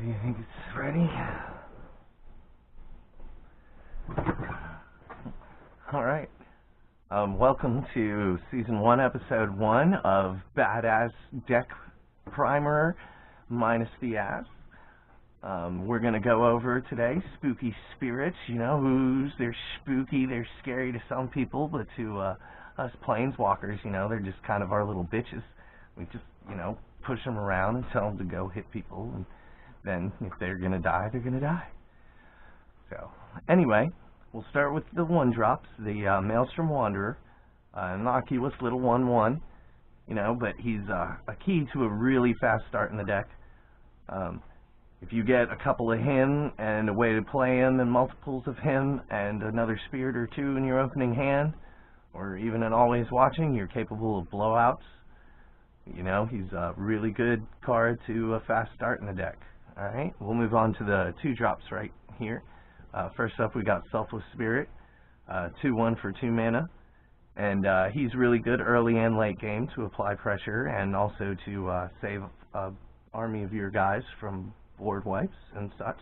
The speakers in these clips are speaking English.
Do you think it's ready? Alright. Welcome to Season 1, Episode 1 of Badass Deck Primer minus the ass. We're going to go over today spooky spirits. You know, they're spooky, they're scary to some people, but to us planeswalkers, you know, they're just kind of our little bitches. We just, you know, push them around and tell them to go hit people, and then if they're going to die, they're going to die. So, anyway, we'll start with the 1-drops, the Maelstrom Wander, innocuous little 1/1, you know, but he's a key to a really fast start in the deck. If you get a couple of him and a way to play him and multiples of him and another spirit or two in your opening hand, or even an always watching, you're capable of blowouts. You know, he's a really good card to a fast start in the deck. Alright, we'll move on to the 2-drops right here. First up, we got Selfless Spirit, 2/1 for 2 mana, and he's really good early and late game to apply pressure and also to save an army of your guys from board wipes and such.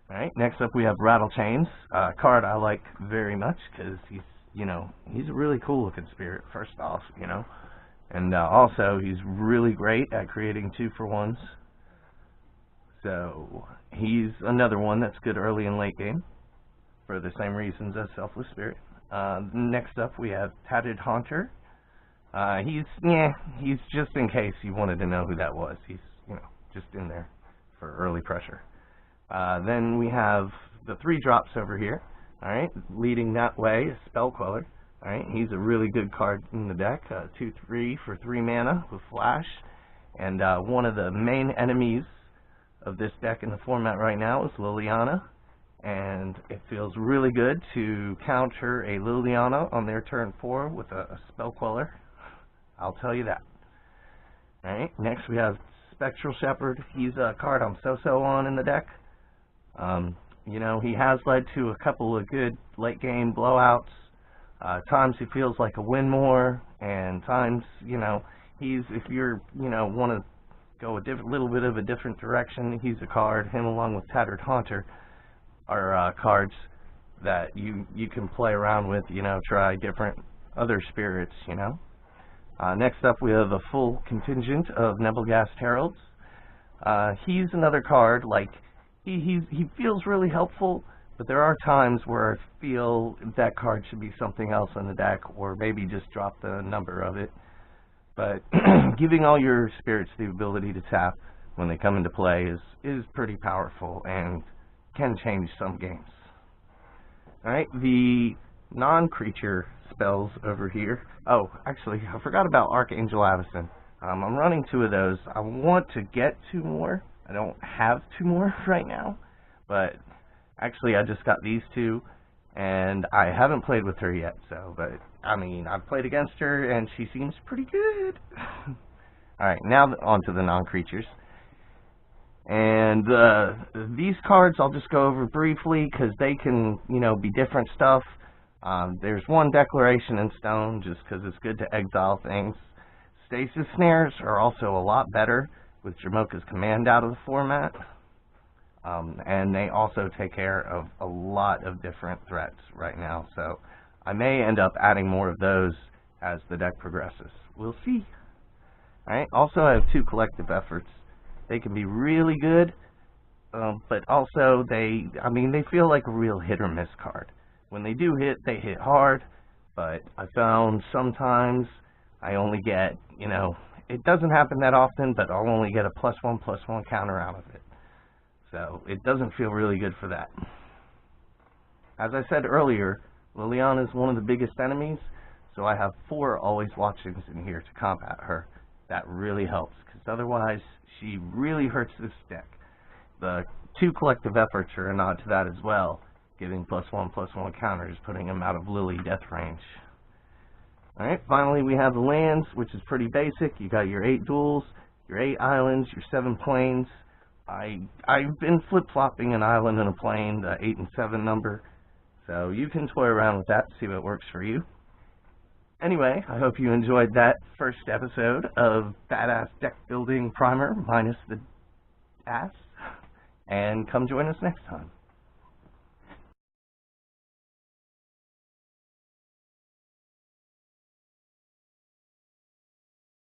Alright, next up we have Rattle Chains, a card I like very much because he's, you know, he's a really cool looking spirit, first off, you know, and also he's really great at creating 2-for-1s. So, he's another one that's good early and late game, for the same reasons as Selfless Spirit. Next up, we have Tatted Haunter. He's just in case you wanted to know who that was. He's, you know, just in there for early pressure. Then we have the 3-drops over here, alright, leading that way is Spellcaller. Alright, he's a really good card in the deck, 2/3 for 3 mana with flash, and one of the main enemies of this deck in the format right now is Liliana, and it feels really good to counter a Liliana on their turn 4 with a Spellcaller. I'll tell you that. Alright, next we have Spectral Shepherd. He's a card I'm so-so on in the deck. You know, he has led to a couple of good late game blowouts. Times he feels like a win more, and times, you know, if you're, you know, want to go a little bit of a different direction, he's a card, him along with Tatted Haunter are cards that you can play around with, you know, try different other spirits, you know. Next up we have a full contingent of Nebelgast Heralds. He's another card, like, he feels really helpful, but there are times where I feel that card should be something else in the deck, or maybe just drop the number of it. But giving all your spirits the ability to tap when they come into play is pretty powerful and can change some games. Alright, the non-creature spells over here. Oh, actually, I forgot about Archangel Addison. I'm running 2 of those. I want to get 2 more. I don't have 2 more right now, but actually I just got these 2, and I haven't played with her yet, so, but, I mean, I've played against her, and she seems pretty good. Alright, now on to the non-creatures. And, these cards I'll just go over briefly, because they can, you know, be different stuff. There's 1 Declaration in Stone, just because it's good to exile things. Stasis Snares are also a lot better, with Jamoka's Command out of the format. And they also take care of a lot of different threats right now, so I may end up adding more of those as the deck progresses. We'll see. Alright, also I have 2 Collective Efforts. They can be really good, but also they feel like a real hit-or-miss card. When they do hit, they hit hard, but I found sometimes I only get, you know, it doesn't happen that often, but I'll only get a +1/+1 counter out of it. So, it doesn't feel really good for that. As I said earlier, Liliana is one of the biggest enemies, so I have 4 always watchings in here to combat her. That really helps, because otherwise, she really hurts this deck. The 2 Collective Efforts are a nod to that as well, giving +1/+1 counters, putting him out of Lily death range. Alright, finally we have the lands, which is pretty basic. You got your 8 duels, your 8 islands, your 7 plains. I've been flip-flopping an island and a plane, the 8 and 7 number, so you can toy around with that to see what works for you. Anyway, I hope you enjoyed that first episode of Badass Deck Building Primer minus the ass. and come join us next time.